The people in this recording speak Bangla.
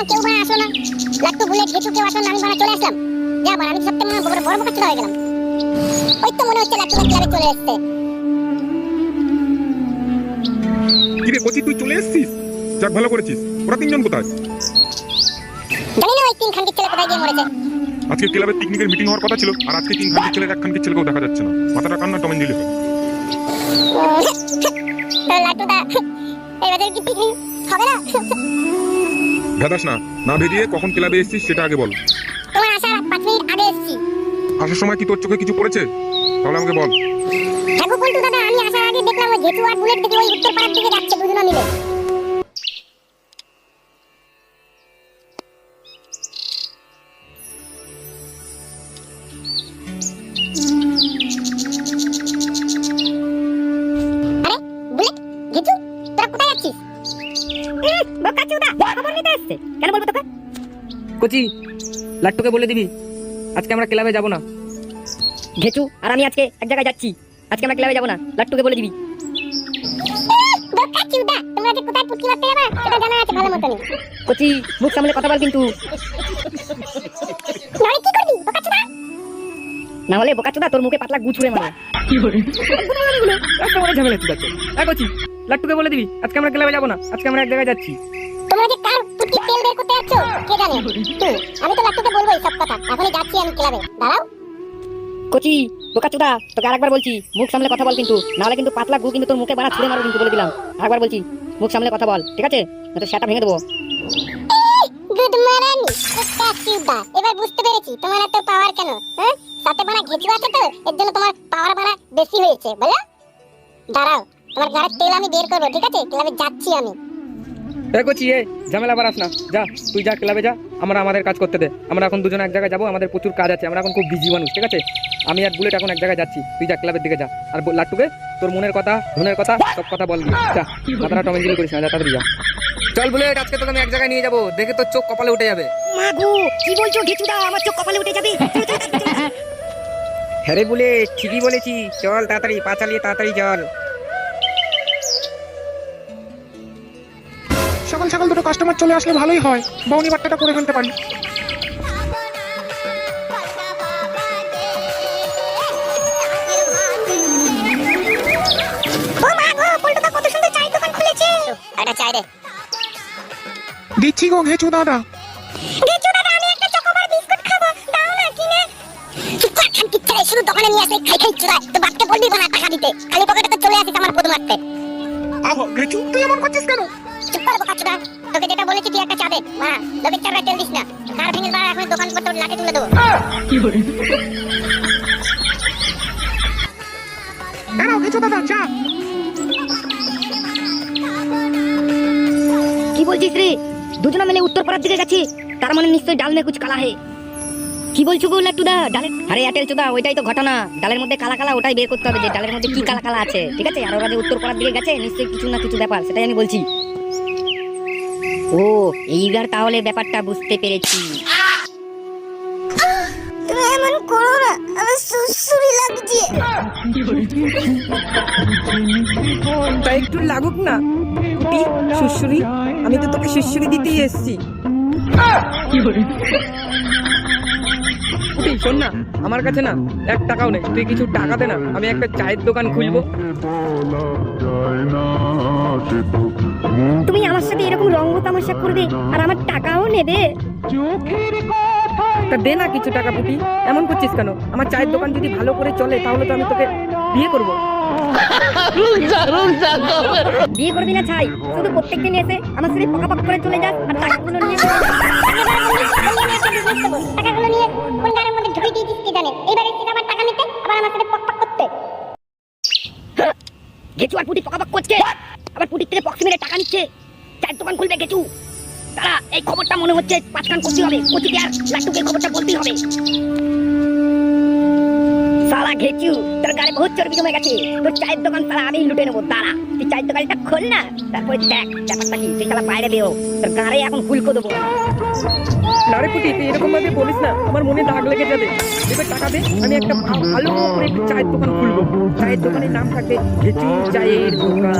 কেউ বানা আসলো না। লাট্টু বুলেট ঘেটু কেউ আসলো না, আমি বানা চলে আসলাম। যা বানা, আমি সত্যি মনে বড় বড় বোকা হয়ে গেলাম। ওই তো মনে হচ্ছে লাট্টু ক্লাবে চলে এসেছে। কিরে কচি, তুই চলে এসেছিস? যাক ভালো করেছিস। ওরা তিনজন কোথায়? জানি না ওই তিন খানকির ছেলে কোথায় গিয়ে মরেছে। আজকে ক্লাবে পিকনিকের মিটিং হওয়ার কথা ছিল, আর আজকে তিন খানকির ছেলের এক খানকির ছেলেকেও দেখা যাচ্ছে না। মাথাটা কান্না টমেন দিলে লাট্টুদা, এবারে কি পিকনিক হবে না? ভেদাস না, না ভেদিয়ে কখন ক্লাবে এসেছিস সেটা আগে বল। তোমার আসার 5 মিনিট আগে এসেছি। আসার সময় কি তোর চোখে কিছু পড়েছে? তাহলে আমাকে বল। হ্যাঁ গো পল্টু দাদা, আমি আসার আগে দেখলাম ওই ঘেটু আর বুলেট দেখে ওই উত্তর পাড়ার দিকে যাচ্ছে দুজনে মিলে। আরে বুলেট, ঘেটু, তোরা কোথায় যাচ্ছিস? বোকাচোদা, খবর নিতে এসেছে। কেন বলবো তোকে? কোচি, লাট্টুকে বলে দিবি আজকে আমরা ক্লাবে যাব না। ঘেচু আর আমি আজকে এক জায়গায় যাচ্ছি, আজকে আমরা ক্লাবে যাব না, লাট্টুকে বলে দিবি। বোকাচোদা, তোমরা যে কোথায় পুটকি মারতে যাবে সেটা জানা আছে ভালো মতনই। কোচি, মুখ সামলে কথা বল কিন্তু। নয় কি করবি বোকাচোদা? না হলে বোকাচোদা তোর মুখে পাতলা গু ছুঁড়ে মারবে। কি করে একটা বড় ঝামেলা চুদাচ্ছে। কোচি, লাট্টুকে বলে দিবি আজকে আমরা ক্লাবে যাব না, আজকে আমরা এক জায়গায় যাচ্ছি। তোমরা যে কার পুটকি তেল বের করতে যাচ্ছো কে জানে? আমি তো লাট্টুকে বলবো এই সব কথা। এখনই যাচ্ছি আমি ক্লাবে, দাঁড়াও। কোচি, বোকাচোদা তোকে আরেকবার বলছি মুখ সামলে কথা বল কিন্তু, না হলে কিন্তু পাতলা গু কিন্তু তোর মুখে বাড়া ছুঁড়ে মারবো কিন্তু, বলে দিলাম। আরেকবার বলছি মুখ সামলে কথা বল, ঠিক আছে? না তো সেটা ভেঙে দেবো। গুড মর্নিং বোকাচোদা, এবার বুঝতে পেরেছি তোমার এত পাওয়ার কেন। হ্যাঁ, সাথে বানা ঘেচু আছে তো এর জন্য তোমার পাওয়ার বানা বেশি হয়েছে, বলো? দাঁড়াও, তোমার গাড়ির তেল আমি বের করবো, ঠিক আছে? ক্লাবে যাচ্ছি আমি। কোচি, ঝামেলা বাড়াস না, যা তুই যা ক্লাবে যা, আমরা আমাদের কাজ করতে দে। আমরা এখন দুজনে এক জায়গায় যাবো, আমাদের প্রচুর কাজ আছে, আমরা এখন খুব বিজি মানুষ, ঠিক আছে? আমি আর বুলেট এখন এক জায়গায় যাচ্ছি, তুই যা ক্লাবের দিকে যা। আর লাট্টুকে তোর মনের কথা, ধনের কথা সব কথা বলবি। যা, মাথাটা টমেঞ্জিলি করিস না, যা তাড়াতাড়ি যা। চল বুলেট, আজকে তোকে আমি এক জায়গায় নিয়ে যাবো, দেখে তোর চোখ কপালে উঠে যাবে। মাগো, কি বলছো ঘেচুদা? আমার চোখ কপালে উঠে যাবে। হ্যাঁ রে বুলেট, ঠিকই বলেছি, চল তাড়াতাড়ি, পা চালিয়ে তাড়াতাড়ি চল। সকাল সকাল দুটো কাস্টমার চলে আসলে ভালোই হয়, বউনি বাট্টাটা করে ফেলতে পারি। ও মা গো, পল্টুদা কত সুন্দর চায়ের দোকান খুলেছে। একটা চাই রে। দিচ্ছি গো ঘেচু দাদা। ঘেচু দাদা, আমি একটা চকোবার বিস্কুট খাবো, দাও না কিনে। চুপ কর, খানকির ছেলে, শুধু দোকানে নিয়ে আসে খাই খাই চুদায়। তো বাপকে বলবি না টাকা দিতে, খালি পকেটে তো চলে আসিস আমার পদ মারতে। আহো ঘেচু, তুই এমন করছিস কেন? চুপ কর বোকাচোদা, তোকে যেটা বলেছি তুই একটা চা দে। মা, লোকের চাপড়ায় তেল দিস না, কার ভেঙে বাড়া এখন দোকান পত্র লাঠি তুলে দেবো। এনাও ঘেচু দাদা চা। কি বলছিস রে? দুজনে মিলে উত্তরপাড়ার দিকে যাচ্ছি, তার মানে নিশ্চয়ই ডাল মে কুছ কালা হে। কি বলছো গো লাট্টুদা? ডালের, আরে এয়ারটেল চোদা, ওইটাই তো ঘটনা। ডালের মধ্যে কালা কালা, ওটাই বের করতে হবে যে ডালের মধ্যে কি কালা কালা আছে, ঠিক আছে? আর ওরা যে উত্তরপাড়ার দিকে গেছে, নিশ্চয়ই কিছু না কিছু ব্যাপার, সেটাই আমি বলছি। ও, এইবার তাহলে ব্যাপারটা বুঝতে পেরেছি। তুমি এমন করো না, আমার সুসুরি লাগছে। তাই একটু লাগুক না কুটি, সুসুরি। আমি তো তোকে সুসুরি দিতেই এসেছি। কুটি শোন না, আমার কাছে না 1 টাকাও নেই, তুই কিছু টাকা দে না, আমি একটা চায়ের দোকান খুলবো। তুমি আমার সাথে এরকম রঙ্গ তামাশা করবে আর আমার টাকাও নেবে? তা দে না কিছু টাকা পুটি, এমন করছিস কেন? আমার চায়ের দোকান যদি ভালো করে চলে তাহলে তো আমি তোকে বিয়ে করবো। বিয়ে করবি না ছাই, শুধু প্রত্যেকদিন এসে আমার সাথে পকাপক করে চলে যাস আর টাকাগুলো নিয়ে টাকাগুলো নিয়ে কোন গাড়ির মধ্যে ঢুকে দিয়েছিস কি জানে। এবারে এসে আবার টাকা নিতে, আবার আমার সাথে পকপক করতে। গেচু আর পুটি পকাপক করছে, আবার পুটির থেকে পক্স মেরে টাকা নিচ্ছে, চায়ের দোকান খুলবে গেচু। তারা এই খবরটা মনে হচ্ছে 5 কান করতে হবে, কোচিকে আর লাট্টুকে খবরটা বলতেই হবে। সালা ঘেচু, তোর গাড়ি বহুত চর্বি জমে গেছে, তোর চায়ের দোকান সালা আমি লুটে নেবো। দাঁড়া, তুই চায়ের দোকানটা খোল না, তারপরে দেখ ব্যাপারটা কি। তুই সালা বাইরে বেরো, তোর গাড়ি এখন ফুলকো দেবো। নারে পুটি, তুই এরকম ভাবে বলিস না, আমার মনে দাগ লেগে যাবে। এবার টাকা দে, আমি একটা ভালো করে একটু চায়ের দোকান খুলবো। চায়ের দোকানের নাম থাকবে ঘেচু চায়ের দোকান।